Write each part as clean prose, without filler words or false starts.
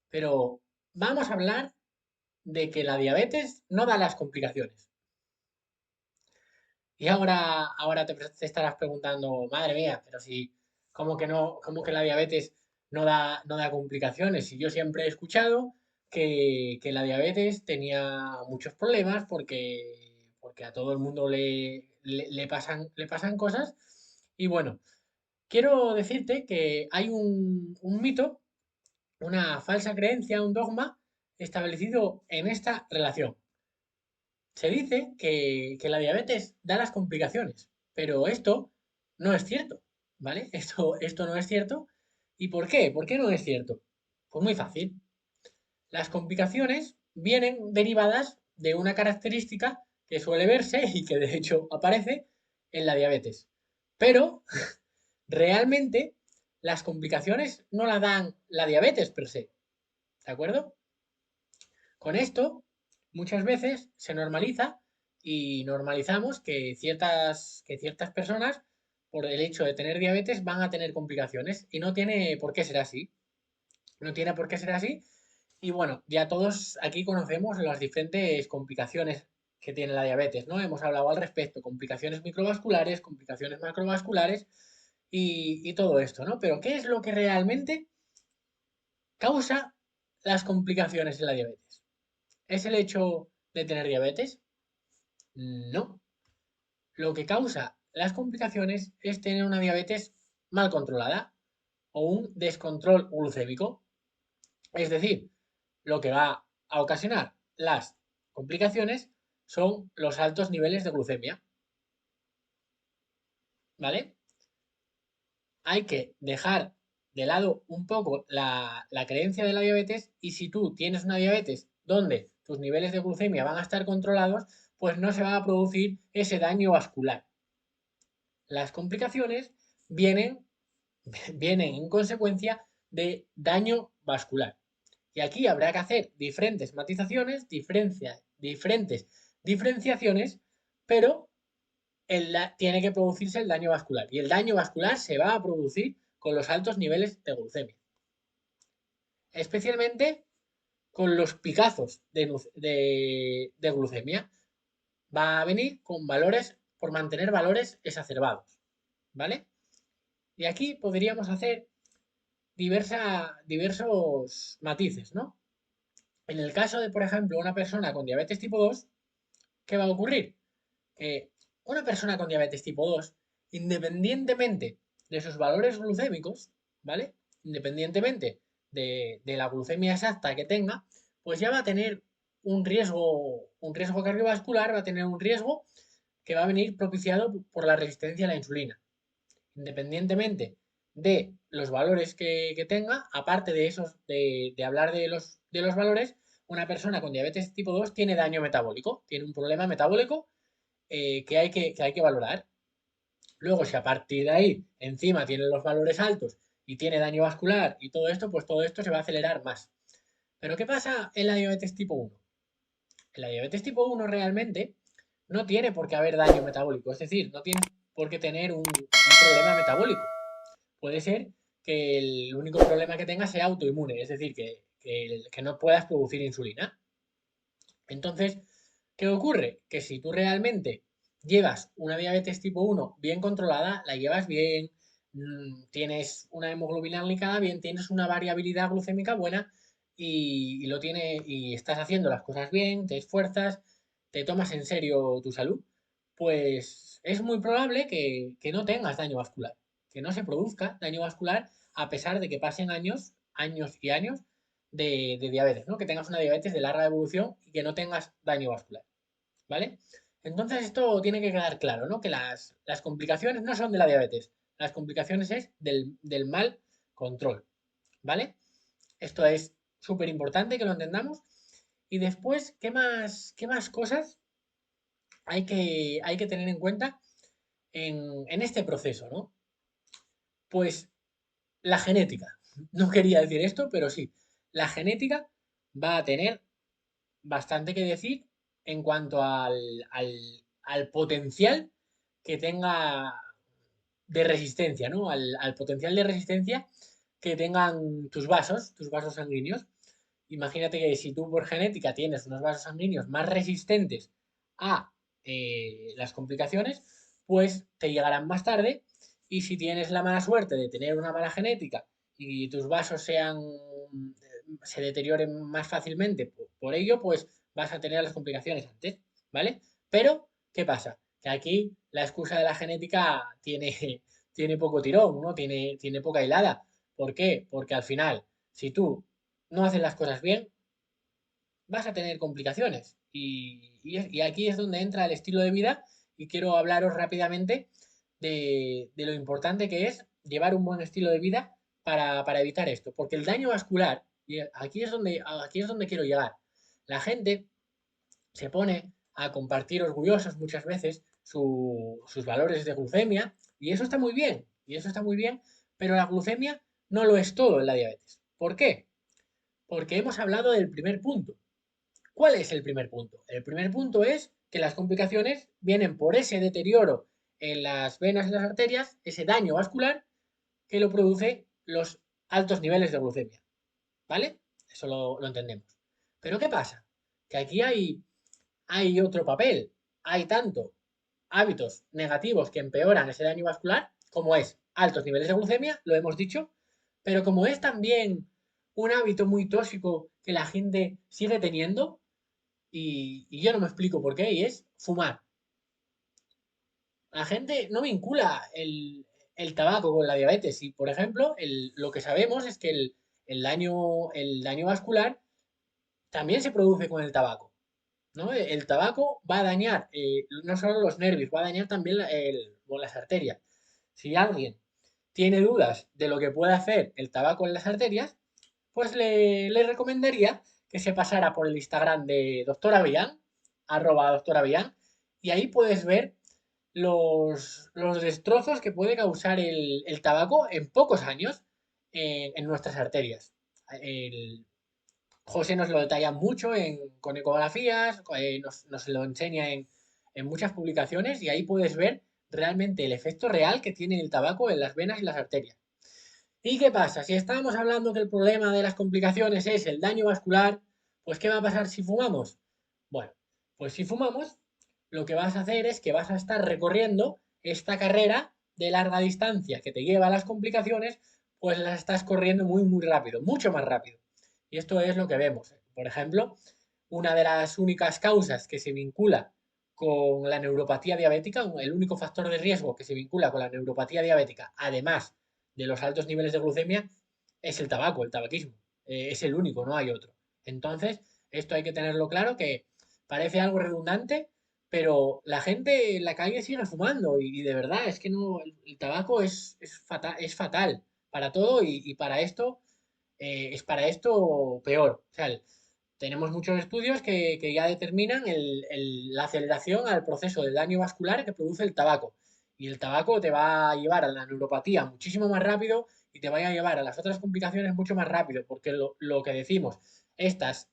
pero vamos a hablar de que la diabetes no da las complicaciones. Y ahora te estarás preguntando, madre mía, pero si, ¿cómo que no, cómo que la diabetes no da complicaciones? Y yo siempre he escuchado que la diabetes tenía muchos problemas porque a todo el mundo le pasan cosas. Y bueno, quiero decirte que hay un mito, una falsa creencia, un dogma establecido en esta relación. Se dice que la diabetes da las complicaciones, pero esto no es cierto, ¿vale? Esto no es cierto. ¿Y por qué? ¿Por qué no es cierto? Pues muy fácil. Las complicaciones vienen derivadas de una característica que suele verse y que de hecho aparece en la diabetes. Pero realmente las complicaciones no la dan la diabetes per se, ¿de acuerdo? Con esto, muchas veces se normaliza y normalizamos que ciertas personas, por el hecho de tener diabetes, van a tener complicaciones y no tiene por qué ser así. No tiene por qué ser así. Y bueno, ya todos aquí conocemos las diferentes complicaciones que tiene la diabetes, ¿no? Hemos hablado al respecto, complicaciones microvasculares, complicaciones macrovasculares y todo esto, ¿no? Pero ¿qué es lo que realmente causa las complicaciones en la diabetes? ¿Es el hecho de tener diabetes? No. Lo que causa las complicaciones es tener una diabetes mal controlada o un descontrol glucémico. Es decir, lo que va a ocasionar las complicaciones son los altos niveles de glucemia. ¿Vale? Hay que dejar de lado un poco la creencia de la diabetes, y si tú tienes una diabetes donde tus niveles de glucemia van a estar controlados, pues no se va a producir ese daño vascular. Las complicaciones vienen, vienen en consecuencia de daño vascular. Y aquí habrá que hacer diferentes matizaciones, diferentes diferenciaciones, pero tiene que producirse el daño vascular. Y el daño vascular se va a producir con los altos niveles de glucemia. Especialmente con los picazos de glucemia. Va a venir con valores, por mantener valores exacerbados. ¿Vale? Y aquí podríamos hacer diversos matices, ¿no? En el caso de, por ejemplo, una persona con diabetes tipo 2, ¿qué va a ocurrir? Que una persona con diabetes tipo 2, independientemente de sus valores glucémicos, ¿vale? Independientemente de la glucemia exacta que tenga, pues ya va a tener un riesgo cardiovascular, va a tener un riesgo que va a venir propiciado por la resistencia a la insulina. Independientemente de los valores que tenga, aparte de esos, de hablar de los valores, una persona con diabetes tipo 2 tiene daño metabólico, tiene un problema metabólico que hay que valorar. Luego, si a partir de ahí encima tiene los valores altos y tiene daño vascular y todo esto, pues todo esto se va a acelerar más. Pero ¿qué pasa en la diabetes tipo 1? En la diabetes tipo 1 realmente no tiene por qué haber daño metabólico, es decir, no tiene por qué tener un problema metabólico. Puede ser que el único problema que tengas sea autoinmune, es decir, que no puedas producir insulina. Entonces, ¿qué ocurre? Que si tú realmente llevas una diabetes tipo 1 bien controlada, la llevas bien, tienes una hemoglobina glicada bien, tienes una variabilidad glucémica buena y estás haciendo las cosas bien, te esfuerzas, te tomas en serio tu salud, pues es muy probable que no tengas daño vascular, que no se produzca daño vascular a pesar de que pasen años, años y años de diabetes, ¿no? Que tengas una diabetes de larga evolución y que no tengas daño vascular, ¿vale? Entonces esto tiene que quedar claro, ¿no? Que las complicaciones no son de la diabetes, las complicaciones es del mal control, ¿vale? Esto es súper importante que lo entendamos. Y después, ¿qué más cosas hay que tener en cuenta en este proceso, ¿no? Pues la genética. No quería decir esto, pero sí. La genética va a tener bastante que decir en cuanto al potencial que tenga de resistencia, ¿no? Al potencial de resistencia que tengan tus vasos sanguíneos. Imagínate que si tú por genética tienes unos vasos sanguíneos más resistentes a las complicaciones, pues te llegarán más tarde. Y si tienes la mala suerte de tener una mala genética y tus vasos se deterioren más fácilmente por ello, pues vas a tener las complicaciones antes, ¿vale? Pero, ¿qué pasa? Que aquí la excusa de la genética tiene poco tirón, ¿no? Tiene poca hilada. ¿Por qué? Porque al final, si tú no haces las cosas bien, vas a tener complicaciones. Y aquí es donde entra el estilo de vida y quiero hablaros rápidamente de lo importante que es llevar un buen estilo de vida para evitar esto. Porque el daño vascular, y aquí es donde quiero llegar, la gente se pone a compartir orgullosos muchas veces sus valores de glucemia y eso está muy bien, pero la glucemia no lo es todo en la diabetes. ¿Por qué? Porque hemos hablado del primer punto. ¿Cuál es el primer punto? El primer punto es que las complicaciones vienen por ese deterioro en las venas y las arterias, ese daño vascular que lo produce los altos niveles de glucemia. ¿Vale? Eso lo entendemos. Pero ¿qué pasa? Que aquí hay otro papel. Hay tanto hábitos negativos que empeoran ese daño vascular, como es altos niveles de glucemia, lo hemos dicho, pero como es también un hábito muy tóxico que la gente sigue teniendo, y yo no me explico por qué, y es fumar. La gente no vincula el tabaco con la diabetes y, por ejemplo, lo que sabemos es que el daño vascular también se produce con el tabaco, ¿no? El tabaco va a dañar no solo los nervios, va a dañar también las arterias. Si alguien tiene dudas de lo que puede hacer el tabaco en las arterias, pues le recomendaría que se pasara por el Instagram de Doctor Avellán, @Doctor Avellán, y ahí puedes ver los destrozos que puede causar el tabaco en pocos años en nuestras arterias. El, José nos lo detalla mucho con ecografías, nos lo enseña en muchas publicaciones y ahí puedes ver realmente el efecto real que tiene el tabaco en las venas y las arterias. ¿Y qué pasa? Si estábamos hablando que el problema de las complicaciones es el daño vascular, pues ¿qué va a pasar si fumamos? Bueno, pues si fumamos, lo que vas a hacer es que vas a estar recorriendo esta carrera de larga distancia que te lleva a las complicaciones, pues las estás corriendo muy, muy rápido, mucho más rápido. Y esto es lo que vemos. Por ejemplo, una de las únicas causas que se vincula con la neuropatía diabética, el único factor de riesgo que se vincula con la neuropatía diabética, además de los altos niveles de glucemia, es el tabaco, el tabaquismo. Es el único, no hay otro. Entonces, esto hay que tenerlo claro que parece algo redundante, pero la gente en la calle sigue fumando y de verdad es que no, el tabaco es fatal para todo y para esto es para esto peor. O sea, tenemos muchos estudios que ya determinan la aceleración al proceso del daño vascular que produce el tabaco. Y el tabaco te va a llevar a la neuropatía muchísimo más rápido y te va a llevar a las otras complicaciones mucho más rápido, porque lo que decimos, estas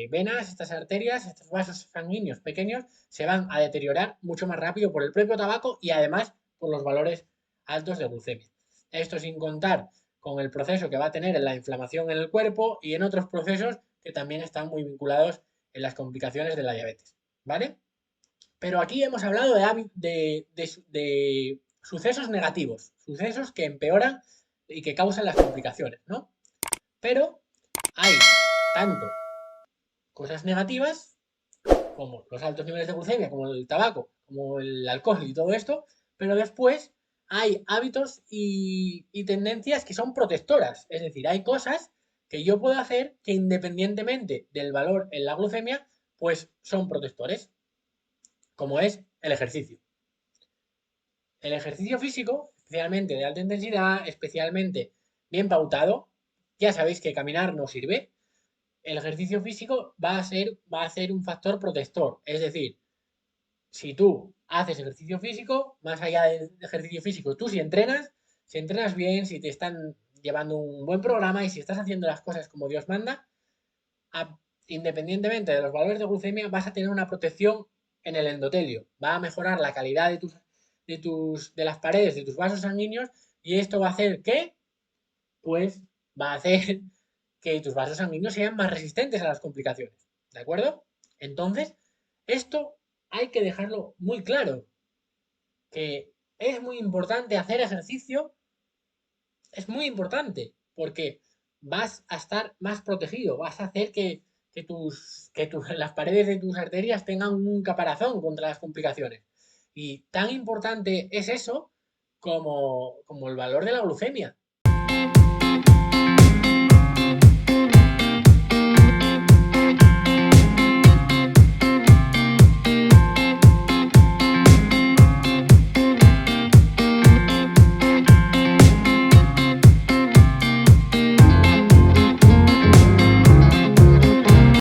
venas, estas arterias, estos vasos sanguíneos pequeños se van a deteriorar mucho más rápido por el propio tabaco y además por los valores altos de glucemia. Esto sin contar con el proceso que va a tener en la inflamación en el cuerpo y en otros procesos que también están muy vinculados en las complicaciones de la diabetes, ¿vale? Pero aquí hemos hablado de sucesos negativos, sucesos que empeoran y que causan las complicaciones, ¿no? Pero hay tanto cosas negativas como los altos niveles de glucemia, como el tabaco, como el alcohol y todo esto, pero después hay hábitos y tendencias que son protectoras, es decir, hay cosas que yo puedo hacer que independientemente del valor en la glucemia, pues son protectores, como es el ejercicio. El ejercicio físico, especialmente de alta intensidad, especialmente bien pautado, ya sabéis que caminar no sirve, el ejercicio físico va a ser un factor protector, es decir, si tú haces ejercicio físico, más allá del ejercicio físico, tú si entrenas bien, si te están llevando un buen programa y si estás haciendo las cosas como Dios manda, a- independientemente de los valores de glucemia, vas a tener una protección en el endotelio. Va a mejorar la calidad de las paredes de tus vasos sanguíneos y esto va a hacer que, pues, va a hacer que tus vasos sanguíneos sean más resistentes a las complicaciones. ¿De acuerdo? Entonces, esto hay que dejarlo muy claro, que es muy importante hacer ejercicio, es muy importante, porque vas a estar más protegido, vas a hacer las paredes de tus arterias tengan un caparazón contra las complicaciones. Y tan importante es eso como el valor de la glucemia.